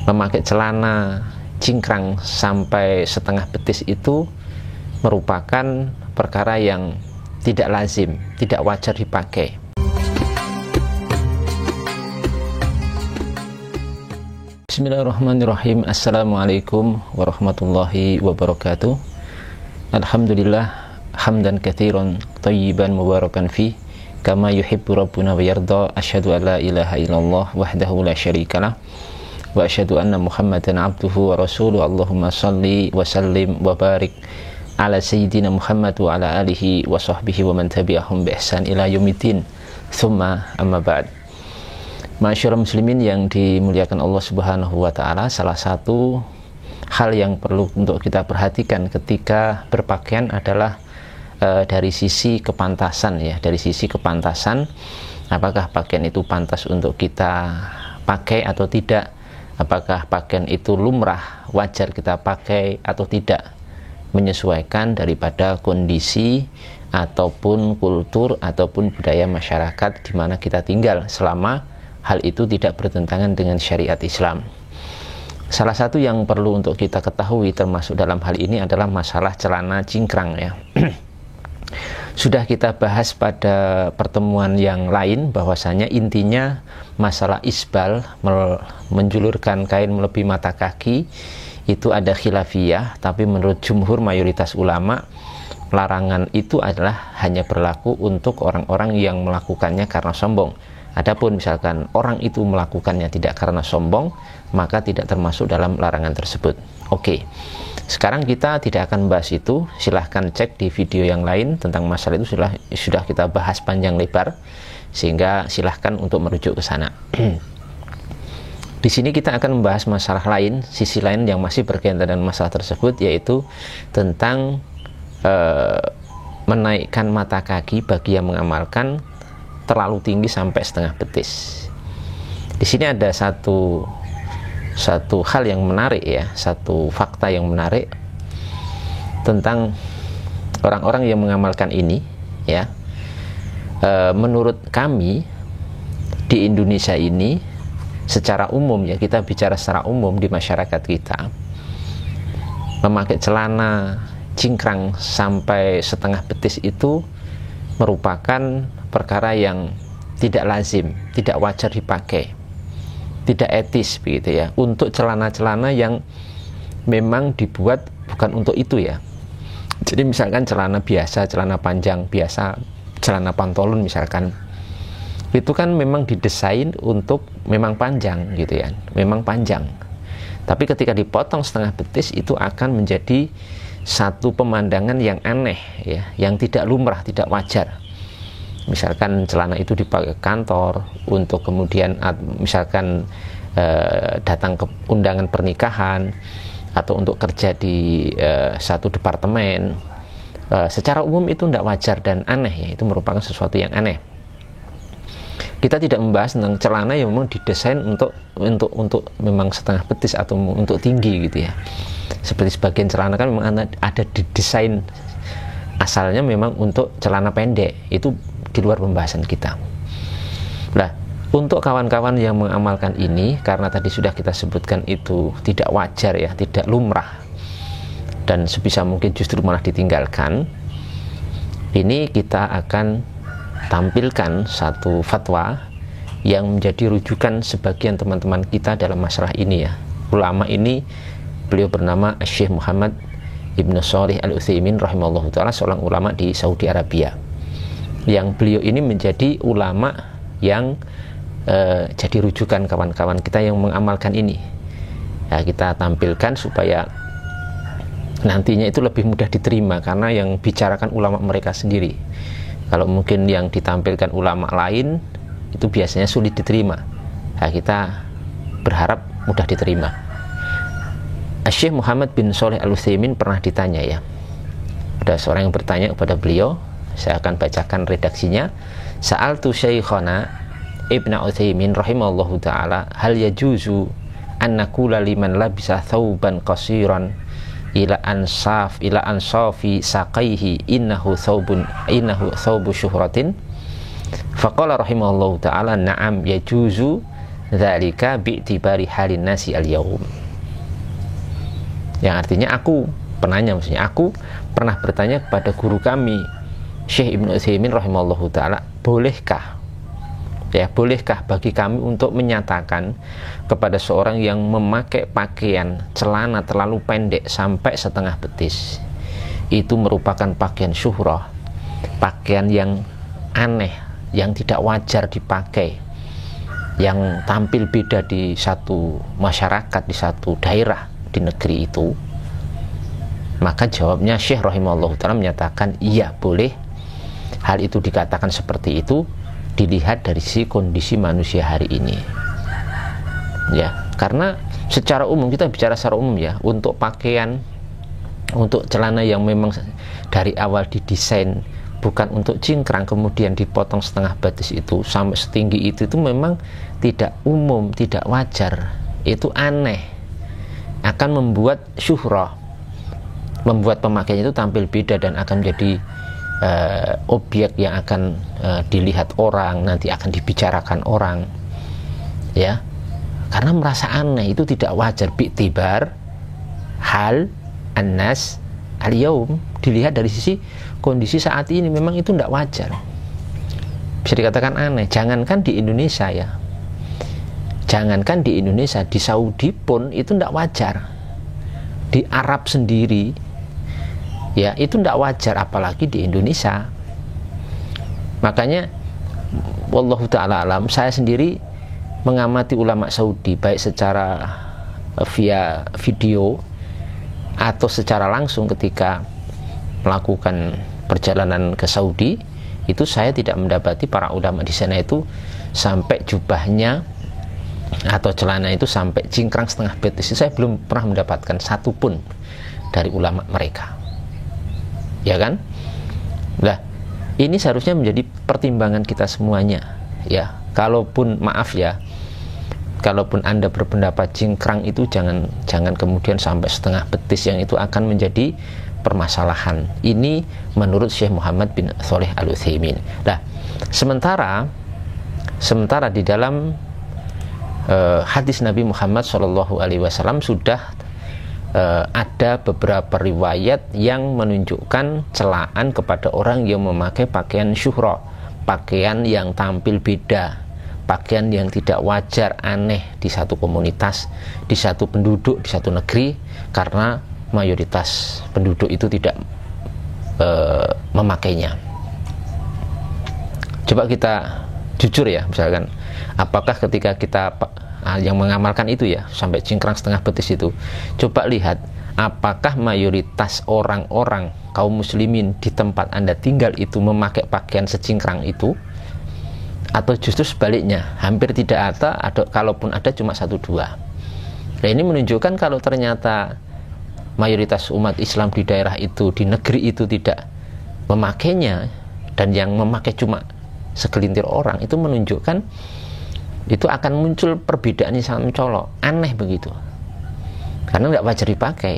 memakai celana cingkrang sampai setengah betis itu merupakan perkara yang tidak lazim, tidak wajar dipakai. Bismillahirrahmanirrahim. Assalamualaikum warahmatullahi wabarakatuh. Alhamdulillah hamdan katsiran thayyiban mubarakan fi kama yuhibbu rabbuna wa yarda. Asyhadu an la ilaha illallah wahdahu la syarikalah wa asyhadu anna Muhammadan abduhu wa rasuluh. Allahumma salli wa sallim wa barik ala sayyidina Muhammad wa ala alihi wa sahbihi wa man tabi'ahum bi ihsan ila yaumiddin. Tsumma amma ba'd. Masyaallah muslimin yang dimuliakan Allah Subhanahu wa taala, salah satu hal yang perlu untuk kita perhatikan ketika berpakaian adalah dari sisi kepantasan ya, dari sisi kepantasan, apakah pakaian itu pantas untuk kita pakai atau tidak, apakah pakaian itu lumrah, wajar kita pakai atau tidak, menyesuaikan daripada kondisi ataupun kultur ataupun budaya masyarakat di mana kita tinggal, selama hal itu tidak bertentangan dengan syariat Islam. Salah satu yang perlu untuk kita ketahui termasuk dalam hal ini adalah masalah celana cingkrang ya. Sudah kita bahas pada pertemuan yang lain bahwasanya intinya masalah isbal, menjulurkan kain melebihi mata kaki, itu ada khilafiyah, tapi menurut jumhur mayoritas ulama larangan itu adalah hanya berlaku untuk orang-orang yang melakukannya karena sombong. Adapun misalkan orang itu melakukannya tidak karena sombong, maka tidak termasuk dalam larangan tersebut. Oke, sekarang kita tidak akan bahas itu. Silahkan cek di video yang lain tentang masalah itu, sudah kita bahas panjang lebar, sehingga silahkan untuk merujuk ke sana. Di sini kita akan membahas masalah lain, sisi lain yang masih berkaitan dengan masalah tersebut, yaitu tentang menaikkan mata kaki bagi yang mengamalkan terlalu tinggi sampai setengah betis. Di sini ada satu hal yang menarik ya, satu fakta yang menarik tentang orang-orang yang mengamalkan ini ya. Menurut kami di Indonesia ini secara umum ya, kita bicara secara umum di masyarakat kita, memakai celana cingkrang sampai setengah betis itu merupakan perkara yang tidak lazim, tidak wajar dipakai, tidak etis begitu ya, untuk celana-celana yang memang dibuat bukan untuk itu ya. Jadi misalkan celana biasa, celana panjang biasa, celana pantolon misalkan, itu kan memang didesain untuk memang panjang gitu ya, memang panjang. Tapi ketika dipotong setengah betis itu akan menjadi satu pemandangan yang aneh ya, yang tidak lumrah, tidak wajar. Misalkan celana itu dipakai kantor untuk kemudian misalkan datang ke undangan pernikahan atau untuk kerja di satu departemen, secara umum itu tidak wajar dan aneh ya, itu merupakan sesuatu yang aneh. Kita tidak membahas tentang celana yang memang didesain untuk memang setengah betis atau untuk tinggi gitu ya. Seperti sebagian celana kan memang ada didesain asalnya memang untuk celana pendek, itu di luar pembahasan kita. Nah, untuk kawan-kawan yang mengamalkan ini, karena tadi sudah kita sebutkan itu tidak wajar ya, tidak lumrah, dan sebisa mungkin justru malah ditinggalkan, ini kita akan tampilkan satu fatwa yang menjadi rujukan sebagian teman-teman kita dalam masalah ini ya. Ulama ini, beliau bernama Syekh Muhammad Ibnu Shalih Al-Utsaimin rahimahullah ta'ala, seorang ulama di Saudi Arabia, yang beliau ini menjadi ulama yang jadi rujukan kawan-kawan kita yang mengamalkan ini ya. Kita tampilkan supaya nantinya itu lebih mudah diterima, karena yang bicarakan ulama mereka sendiri. Kalau mungkin yang ditampilkan ulama lain itu biasanya sulit diterima ya, kita berharap mudah diterima. Syekh Muhammad bin Shalih Al-Utsaimin pernah ditanya ya, ada seorang yang bertanya kepada beliau, saya akan bacakan redaksinya. Sa'altu Syekhana Ibnu Utsaimin rahimallahu ta'ala, hal yajuzu an naqula liman labisa thawban qasiran ila ansafi saqaihi innahu thawbu syuhratin? Faqala rahimahullahu ta'ala, na'am yajuzu dzalika bi'tibari halin nasi al-yaum. Yang artinya aku pernah bertanya kepada guru kami Syekh Ibnu Utsaimin rahimahullahu taala, bolehkah bagi kami untuk menyatakan kepada seorang yang memakai pakaian celana terlalu pendek sampai setengah betis itu merupakan pakaian syuhrah, pakaian yang aneh, yang tidak wajar dipakai, yang tampil beda di satu masyarakat, di satu daerah di negeri itu? Maka jawabnya Syekh rahimahullah ta'ala menyatakan iya, boleh hal itu dikatakan seperti itu dilihat dari si kondisi manusia hari ini, ya. Karena secara umum, kita bicara secara umum ya, untuk pakaian, untuk celana yang memang dari awal didesain bukan untuk cingkrang kemudian dipotong setengah batis itu sampai setinggi itu memang tidak umum, tidak wajar, itu aneh, akan membuat syuhrah, membuat pemakaiannya itu tampil beda dan akan menjadi objek yang akan dilihat orang, nanti akan dibicarakan orang, ya, karena merasa aneh, itu tidak wajar. Bi'tibar hal annas al-yaum, dilihat dari sisi kondisi saat ini memang itu tidak wajar, bisa dikatakan aneh. Jangankan di Indonesia ya, jangankan di Indonesia, di Saudi pun itu tidak wajar, di Arab sendiri ya itu tidak wajar, apalagi di Indonesia. Makanya wallahu ta'ala alam, saya sendiri mengamati ulama Saudi baik secara via video atau secara langsung ketika melakukan perjalanan ke Saudi, itu saya tidak mendapati para ulama di sana itu sampai jubahnya atau celana itu sampai cingkrang setengah betis. Saya belum pernah mendapatkan satu pun dari ulama mereka, ya kan? Nah, ini seharusnya menjadi pertimbangan kita semuanya, ya. Kalaupun maaf ya, kalaupun Anda berpendapat cingkrang itu jangan kemudian sampai setengah betis, yang itu akan menjadi permasalahan. Ini menurut Syekh Muhammad bin Shalih Al-Utsaimin. Nah, sementara di dalam hadis Nabi Muhammad SAW sudah ada beberapa riwayat yang menunjukkan celaan kepada orang yang memakai pakaian syuhrah, pakaian yang tampil beda, pakaian yang tidak wajar, aneh di satu komunitas, di satu penduduk, di satu negeri, karena mayoritas penduduk itu tidak memakainya. Coba kita jujur ya, misalkan apakah ketika kita yang mengamalkan itu ya sampai cingkrang setengah betis itu, coba lihat apakah mayoritas orang-orang kaum muslimin di tempat Anda tinggal itu memakai pakaian secingkrang itu, atau justru sebaliknya, hampir tidak ada, kalaupun ada cuma 1-2. Nah, ini menunjukkan kalau ternyata mayoritas umat Islam di daerah itu, di negeri itu tidak memakainya, dan yang memakai cuma segelintir orang, itu menunjukkan itu akan muncul perbedaan yang sangat mencolok, aneh begitu, karena tidak wajar dipakai,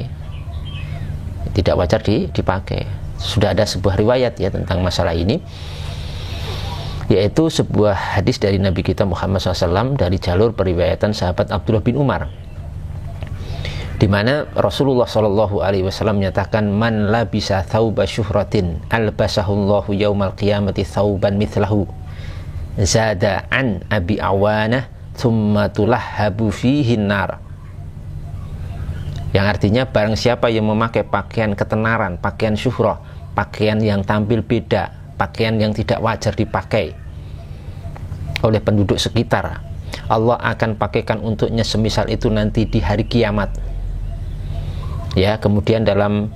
tidak wajar dipakai. Sudah ada sebuah riwayat ya tentang masalah ini, yaitu sebuah hadis dari Nabi kita Muhammad SAW dari jalur periwayatan sahabat Abdullah bin Umar, di mana Rasulullah SAW menyatakan, man labisa thawba syuhratin albasahullahu yaumal qiyamati thawban mithlahu zada an abi awanah thumma tulahhabu fihi nar. Yang artinya, barang siapa yang memakai pakaian ketenaran, pakaian syuhrah, pakaian yang tampil beda, pakaian yang tidak wajar dipakai oleh penduduk sekitar, Allah akan pakaikan untuknya semisal itu nanti di hari kiamat. Ya, kemudian dalam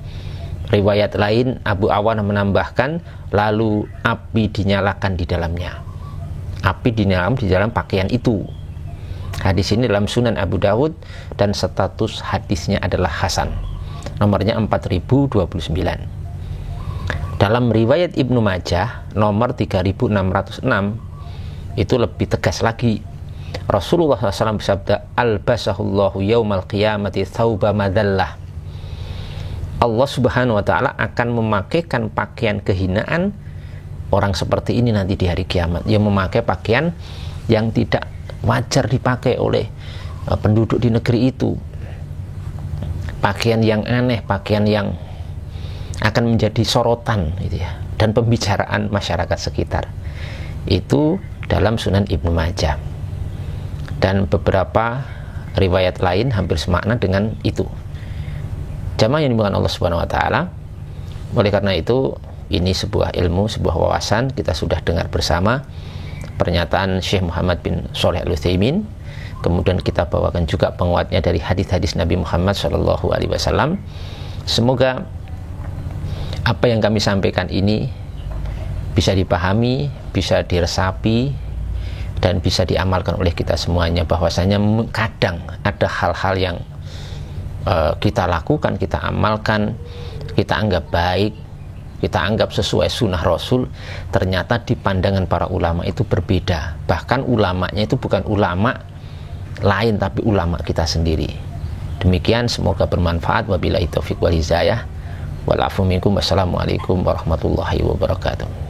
riwayat lain Abu Awanah menambahkan, lalu api dinyalakan di dalamnya. Api dinyalakan di dalam pakaian itu. Hadis ini dalam Sunan Abu Dawud dan status hadisnya adalah hasan. Nomornya 4029. Dalam riwayat Ibnu Majah nomor 3606 itu lebih tegas lagi. Rasulullah SAW bersabda, albasahullahu yaumal qiyamati thawba madallah. Allah Subhanahu wa ta'ala akan memakaikan pakaian kehinaan orang seperti ini nanti di hari kiamat, yang memakai pakaian yang tidak wajar dipakai oleh penduduk di negeri itu, pakaian yang aneh, pakaian yang akan menjadi sorotan gitu ya, dan pembicaraan masyarakat sekitar. Itu dalam Sunan Ibnu Majah, dan beberapa riwayat lain hampir semakna dengan itu. Jamaah yang dimuliakan Allah Subhanahu wa taala, oleh karena itu ini sebuah ilmu, sebuah wawasan. Kita sudah dengar bersama pernyataan Syekh Muhammad bin Shalih Al-Utsaimin, kemudian kita bawakan juga penguatnya dari hadis-hadis Nabi Muhammad SAW. Semoga apa yang kami sampaikan ini bisa dipahami, bisa diresapi, dan bisa diamalkan oleh kita semuanya. Bahwasanya kadang ada hal-hal yang kita lakukan, kita amalkan, kita anggap baik, kita anggap sesuai sunnah Rasul, ternyata di pandangan para ulama itu berbeda. Bahkan ulamanya itu bukan ulama lain, tapi ulama kita sendiri. Demikian, semoga bermanfaat. Wabillahi taufiq wal hidayah. Wal afu minkum. Wassalamualaikum warahmatullahi wabarakatuh.